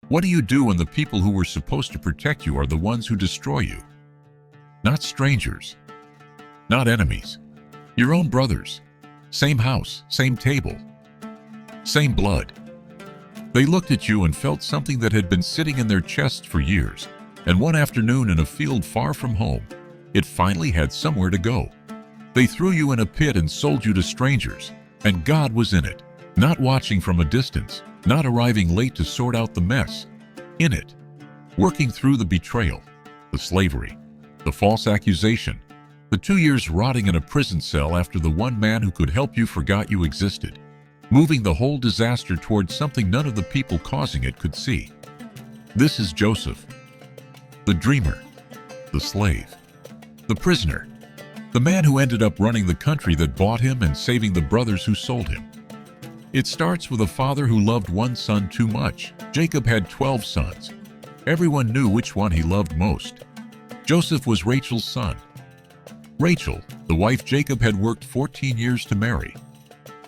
What do you do when the people who were supposed to protect you are the ones who destroy you? Not strangers, not enemies, your own brothers, same house, same table, same blood. They looked at you and felt something that had been sitting in their chests for years, and one afternoon in a field far from home, it finally had somewhere to go. They threw you in a pit and sold you to strangers, and God was in it, not watching from a distance, not arriving late to sort out the mess. In it, working through the betrayal, the slavery, the false accusation, the 2 years rotting in a prison cell after the one man who could help you forgot you existed, moving the whole disaster towards something none of the people causing it could see. This is Joseph, the dreamer, the slave, the prisoner, the man who ended up running the country that bought him and saving the brothers who sold him. It starts with a father who loved one son too much. Jacob had 12 sons. Everyone knew which one he loved most. Joseph was Rachel's son. Rachel, the wife Jacob had worked 14 years to marry.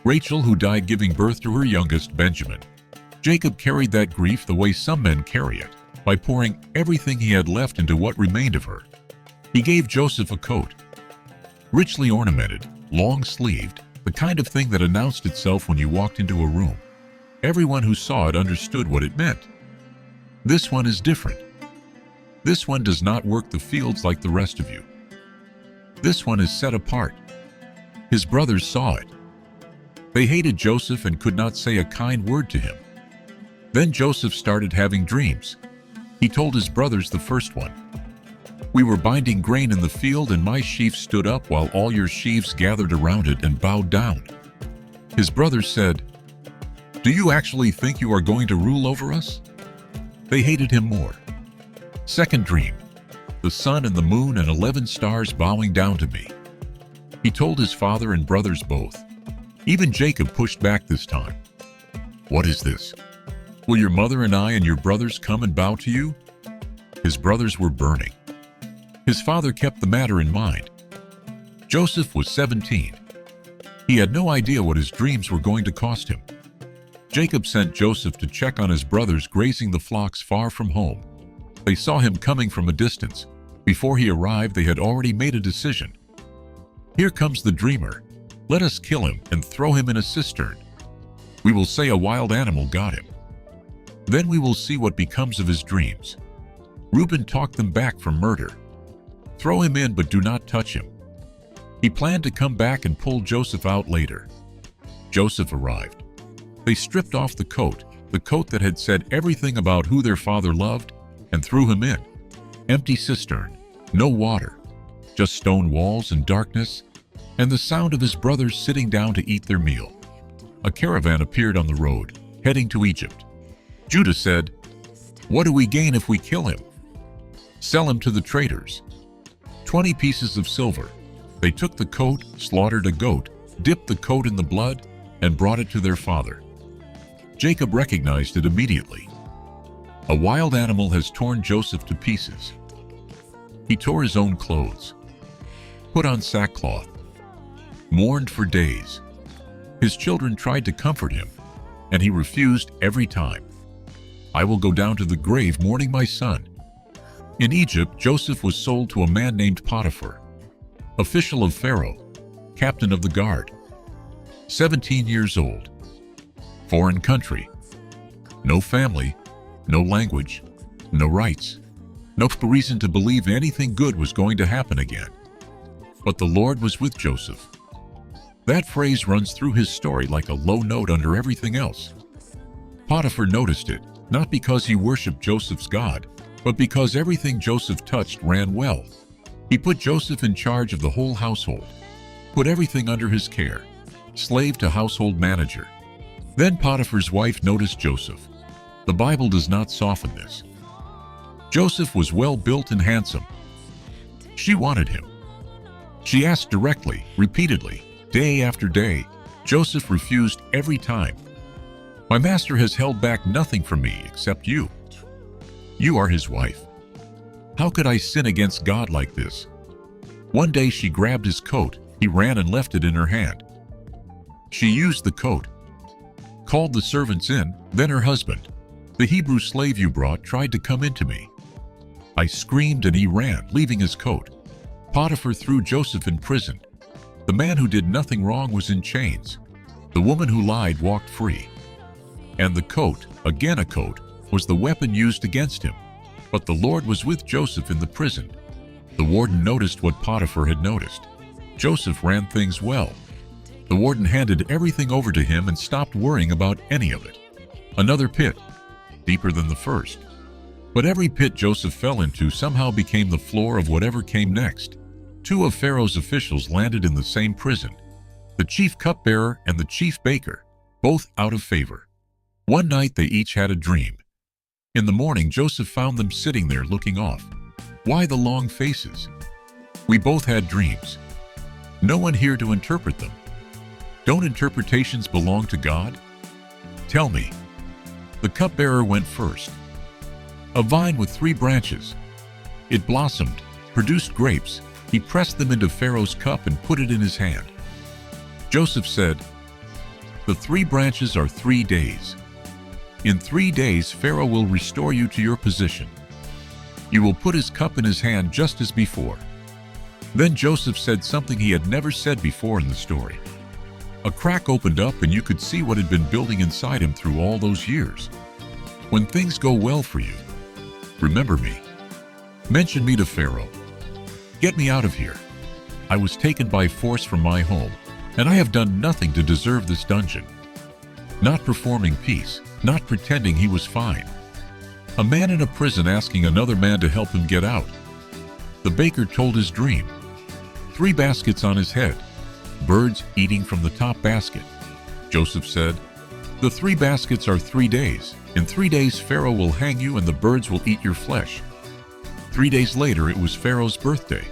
Rachel, who died giving birth to her youngest, Benjamin. Jacob carried that grief the way some men carry it, by pouring everything he had left into what remained of her. He gave Joseph a coat, richly ornamented, long-sleeved, the kind of thing that announced itself when you walked into a room. Everyone who saw it understood what it meant. This one is different. This one does not work the fields like the rest of you. This one is set apart. His brothers saw it. They hated Joseph and could not say a kind word to him. Then Joseph started having dreams. He told his brothers the first one. We were binding grain in the field, and my sheaf stood up while all your sheaves gathered around it and bowed down. His brothers said, Do you actually think you are going to rule over us? They hated him more. Second dream. The sun and the moon and 11 stars bowing down to me. He told his father and brothers both. Even Jacob pushed back this time. What is this? Will your mother and I and your brothers come and bow to you? His brothers were burning. His father kept the matter in mind. Joseph was 17. He had no idea what his dreams were going to cost him. Jacob sent Joseph to check on his brothers grazing the flocks far from home. They saw him coming from a distance. Before he arrived, they had already made a decision. Here comes the dreamer. Let us kill him and throw him in a cistern. We will say a wild animal got him. Then we will see what becomes of his dreams. Reuben talked them back from murder. Throw him in, but do not touch him. He planned to come back and pull Joseph out later. Joseph arrived. They stripped off the coat that had said everything about who their father loved, and threw him in. Empty cistern, no water, just stone walls and darkness, and the sound of his brothers sitting down to eat their meal. A caravan appeared on the road, heading to Egypt. Judah said, What do we gain if we kill him? Sell him to the traders. 20 pieces of silver. They took the coat, slaughtered a goat, dipped the coat in the blood, and brought it to their father. Jacob recognized it immediately. A wild animal has torn Joseph to pieces. He tore his own clothes, put on sackcloth, mourned for days. His children tried to comfort him, and he refused every time. I will go down to the grave mourning my son. In Egypt, Joseph was sold to a man named Potiphar, official of Pharaoh, captain of the guard. 17 years old. Foreign country. No family, no language, no rights, no reason to believe anything good was going to happen again. But the Lord was with Joseph. That phrase runs through his story like a low note under everything else. Potiphar noticed it, not because he worshipped Joseph's God, but because everything Joseph touched ran well. He put Joseph in charge of the whole household, put everything under his care, slave to household manager. Then Potiphar's wife noticed Joseph. The Bible does not soften this. Joseph was well built and handsome. She wanted him. She asked directly, repeatedly, day after day. Joseph refused every time. My master has held back nothing from me except you. You are his wife. How could I sin against God like this? One day she grabbed his coat. He ran and left it in her hand. She used the coat, called the servants in, then her husband. The Hebrew slave you brought tried to come into me. I screamed and he ran, leaving his coat. Potiphar threw Joseph in prison. The man who did nothing wrong was in chains. The woman who lied walked free. And the coat, again a coat, was the weapon used against him. But the Lord was with Joseph in the prison. The warden noticed what Potiphar had noticed. Joseph ran things well. The warden handed everything over to him and stopped worrying about any of it. Another pit, deeper than the first. But every pit Joseph fell into somehow became the floor of whatever came next. 2 of Pharaoh's officials landed in the same prison, the chief cupbearer and the chief baker, both out of favor. One night they each had a dream. In the morning, Joseph found them sitting there looking off. Why the long faces? We both had dreams. No one here to interpret them. Don't interpretations belong to God? Tell me. The cupbearer went first. A vine with 3 branches. It blossomed, produced grapes. He pressed them into Pharaoh's cup and put it in his hand. Joseph said, "The 3 branches are 3 days. In 3 days, Pharaoh will restore you to your position. You will put his cup in his hand just as before." Then Joseph said something he had never said before in the story. A crack opened up and you could see what had been building inside him through all those years. When things go well for you, remember me. Mention me to Pharaoh. Get me out of here. I was taken by force from my home, and I have done nothing to deserve this dungeon. Not performing peace, not pretending he was fine. A man in a prison asking another man to help him get out. The baker told his dream. 3 baskets on his head, birds eating from the top basket. Joseph said, "The 3 baskets are 3 days. In 3 days Pharaoh will hang you and the birds will eat your flesh." 3 days later it was Pharaoh's birthday.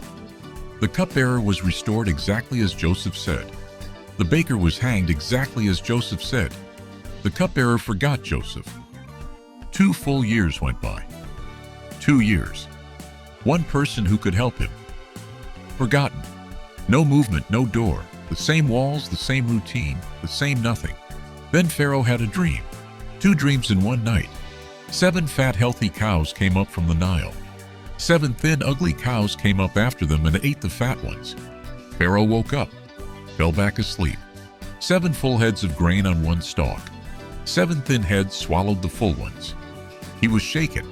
The cupbearer was restored exactly as Joseph said. The baker was hanged exactly as Joseph said. The cupbearer forgot Joseph. 2 full years went by. 2 years. One person who could help him. Forgotten. No movement, no door. The same walls, the same routine, the same nothing. Then Pharaoh had a dream. 2 dreams in one night. 7 fat, healthy cows came up from the Nile. 7 thin, ugly cows came up after them and ate the fat ones. Pharaoh woke up, fell back asleep. 7 full heads of grain on one stalk. 7 thin heads swallowed the full ones. He was shaken,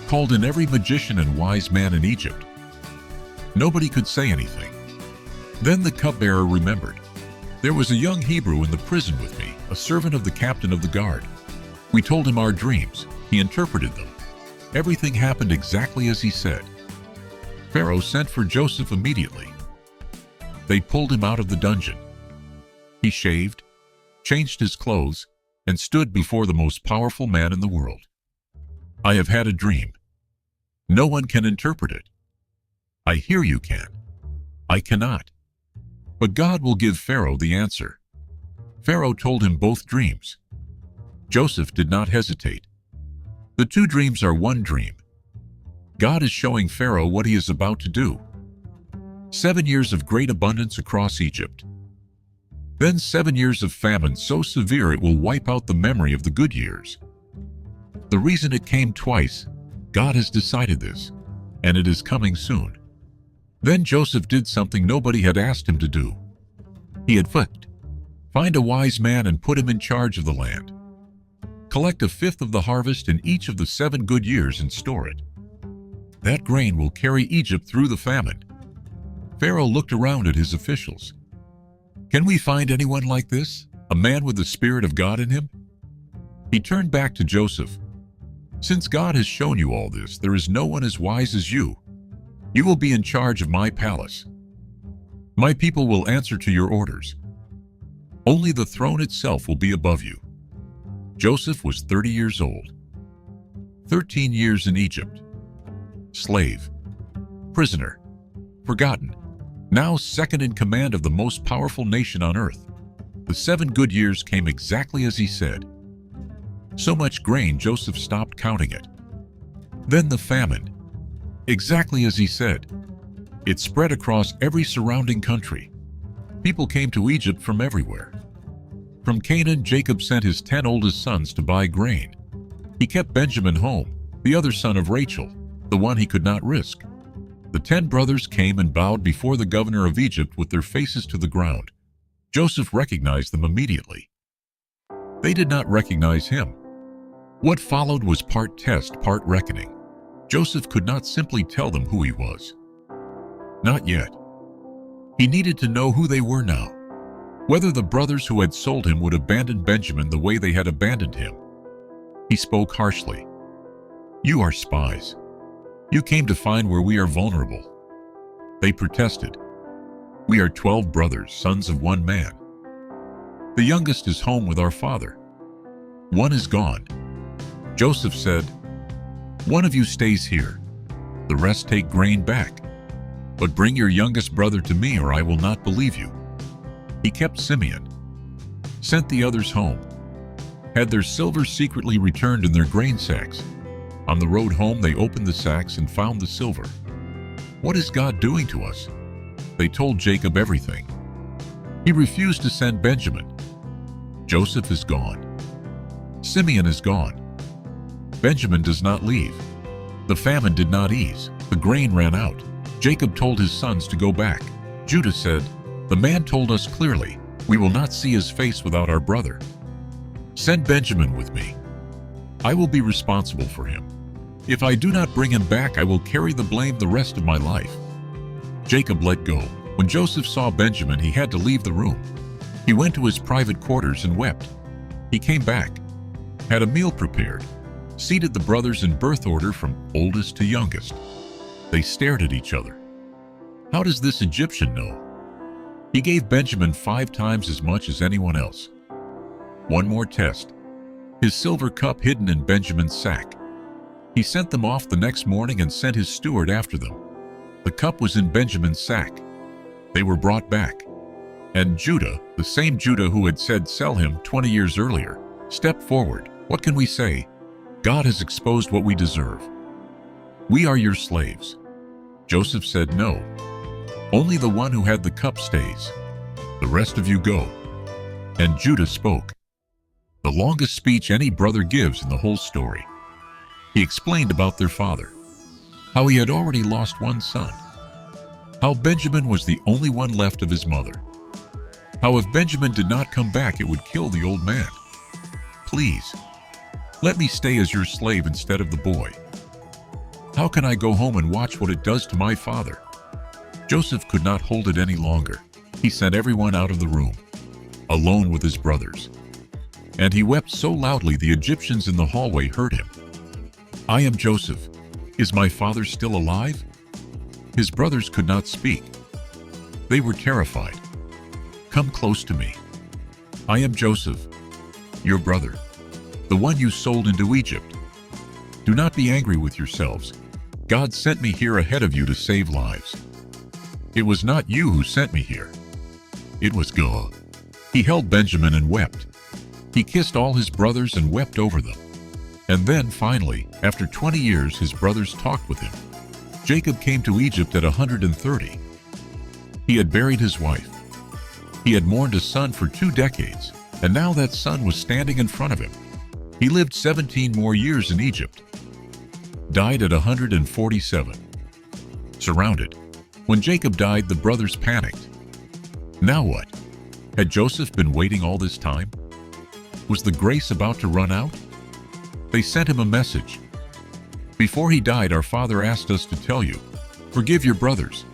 called in every magician and wise man in Egypt. Nobody could say anything. Then the cupbearer remembered. There was a young Hebrew in the prison with me, a servant of the captain of the guard. We told him our dreams. He interpreted them. Everything happened exactly as he said. Pharaoh sent for Joseph immediately. They pulled him out of the dungeon. He shaved, changed his clothes, and stood before the most powerful man in the world. "I have had a dream. No one can interpret it. I hear you can. I cannot. But God will give Pharaoh the answer." Pharaoh told him both dreams. Joseph did not hesitate. The 2 dreams are one dream. God is showing Pharaoh what he is about to do. 7 years of great abundance across Egypt. Then 7 years of famine so severe it will wipe out the memory of the good years. The reason it came twice, God has decided this, and it is coming soon. Then Joseph did something nobody had asked him to do. He had find a wise man and put him in charge of the land. Collect 1/5 of the harvest in each of the 7 good years and store it. That grain will carry Egypt through the famine. Pharaoh looked around at his officials. Can we find anyone like this? A man with the Spirit of God in him? He turned back to Joseph. Since God has shown you all this, there is no one as wise as you. You will be in charge of my palace. My people will answer to your orders. Only the throne itself will be above you. Joseph was 30 years old. 13 years in Egypt. Slave. Prisoner. Forgotten. Now second in command of the most powerful nation on earth. The 7 good years came exactly as he said. So much grain Joseph stopped counting it. Then the famine. Exactly as he said. It spread across every surrounding country. People came to Egypt from everywhere. From Canaan, Jacob sent his 10 oldest sons to buy grain. He kept Benjamin home, the other son of Rachel, the one he could not risk. The 10 brothers came and bowed before the governor of Egypt with their faces to the ground. Joseph recognized them immediately. They did not recognize him. What followed was part test, part reckoning. Joseph could not simply tell them who he was. Not yet. He needed to know who they were now. Whether the brothers who had sold him would abandon Benjamin the way they had abandoned him. He spoke harshly. "You are spies. You came to find where we are vulnerable." They protested. "We are 12 brothers, sons of one man. The youngest is home with our father. One is gone." Joseph said, "One of you stays here. The rest take grain back. But bring your youngest brother to me, or I will not believe you." He kept Simeon, sent the others home, had their silver secretly returned in their grain sacks. On the road home, they opened the sacks and found the silver. "What is God doing to us?" They told Jacob everything. He refused to send Benjamin. Joseph is gone. Simeon is gone. Benjamin does not leave. The famine did not ease. The grain ran out. Jacob told his sons to go back. Judah said, "The man told us clearly, we will not see his face without our brother. Send Benjamin with me. I will be responsible for him. If I do not bring him back, I will carry the blame the rest of my life." Jacob let go. When Joseph saw Benjamin, he had to leave the room. He went to his private quarters and wept. He came back, had a meal prepared, seated the brothers in birth order from oldest to youngest. They stared at each other. How does this Egyptian know? He gave Benjamin 5 times as much as anyone else. One more test. His silver cup hidden in Benjamin's sack. He sent them off the next morning and sent his steward after them. The cup was in Benjamin's sack. They were brought back. And Judah, the same Judah who had said sell him 20 years earlier, stepped forward. "What can we say? God has exposed what we deserve. We are your slaves." Joseph said, "No. Only the one who had the cup stays. The rest of you go." And Judah spoke. The longest speech any brother gives in the whole story. He explained about their father, how he had already lost one son, how Benjamin was the only one left of his mother, how if Benjamin did not come back, it would kill the old man. "Please, let me stay as your slave instead of the boy. How can I go home and watch what it does to my father?" Joseph could not hold it any longer. He sent everyone out of the room, alone with his brothers. And he wept so loudly the Egyptians in the hallway heard him. "I am Joseph. Is my father still alive?" His brothers could not speak. They were terrified. "Come close to me. I am Joseph, your brother, the one you sold into Egypt. Do not be angry with yourselves. God sent me here ahead of you to save lives. It was not you who sent me here. It was God." He held Benjamin and wept. He kissed all his brothers and wept over them. And then, finally, after 20 years, his brothers talked with him. Jacob came to Egypt at 130. He had buried his wife. He had mourned a son for 2 decades, and now that son was standing in front of him. He lived 17 more years in Egypt. Died at 147. Surrounded. When Jacob died, the brothers panicked. Now what? Had Joseph been waiting all this time? Was the grace about to run out? They sent him a message. "Before he died, our father asked us to tell you, forgive your brothers."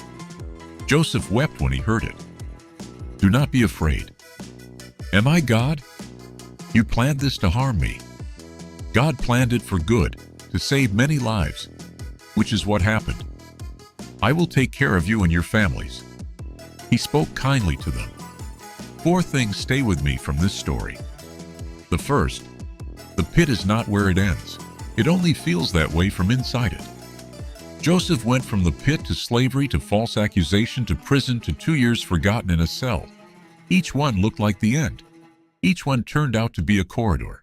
Joseph wept when he heard it. "Do not be afraid. Am I God? You planned this to harm me. God planned it for good, to save many lives, which is what happened. I will take care of you and your families." He spoke kindly to them. 4 things stay with me from this story. The first, the pit is not where it ends. It only feels that way from inside it. Joseph went from the pit to slavery to false accusation to prison to 2 years forgotten in a cell. Each one looked like the end. Each one turned out to be a corridor.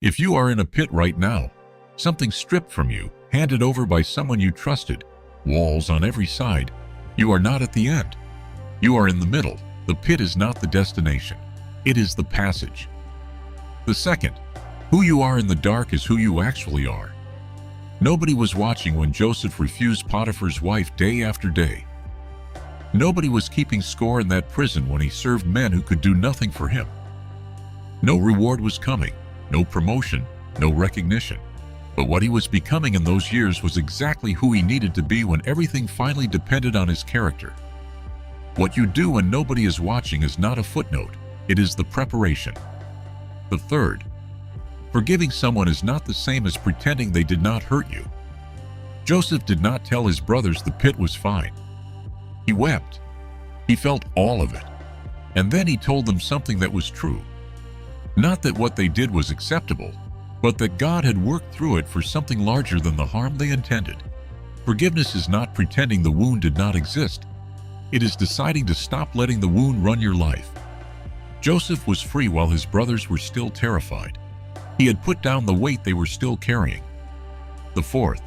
If you are in a pit right now, something stripped from you, handed over by someone you trusted, walls on every side, you are not at the end. You are in the middle. The pit is not the destination. It is the passage. The second, Who you are in the dark is who you actually are. Nobody was watching when Joseph refused Potiphar's wife day after day. Nobody was keeping score in that prison when he served men who could do nothing for him. No reward was coming, no promotion, no recognition. But what he was becoming in those years was exactly who he needed to be when everything finally depended on his character. What you do when nobody is watching is not a footnote, it is the preparation. The third, forgiving someone is not the same as pretending they did not hurt you. Joseph did not tell his brothers the pit was fine. He wept. He felt all of it. And then he told them something that was true. Not that what they did was acceptable, but that God had worked through it for something larger than the harm they intended. Forgiveness is not pretending the wound did not exist. It is deciding to stop letting the wound run your life. Joseph was free while his brothers were still terrified. He had put down the weight they were still carrying. The fourth,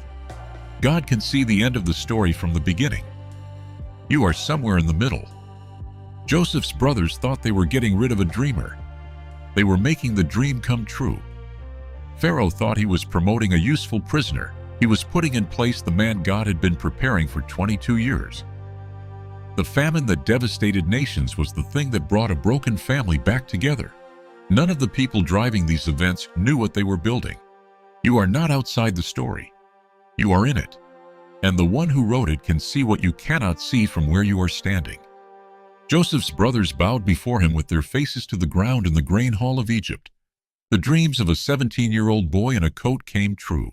God can see the end of the story from the beginning. You are somewhere in the middle. Joseph's brothers thought they were getting rid of a dreamer. They were making the dream come true. Pharaoh thought he was promoting a useful prisoner. He was putting in place the man God had been preparing for 22 years. The famine that devastated nations was the thing that brought a broken family back together. None of the people driving these events knew what they were building. You are not outside the story. You are in it. And the one who wrote it can see what you cannot see from where you are standing. Joseph's brothers bowed before him with their faces to the ground in the grain hall of Egypt. The dreams of a 17-year-old boy in a coat came true.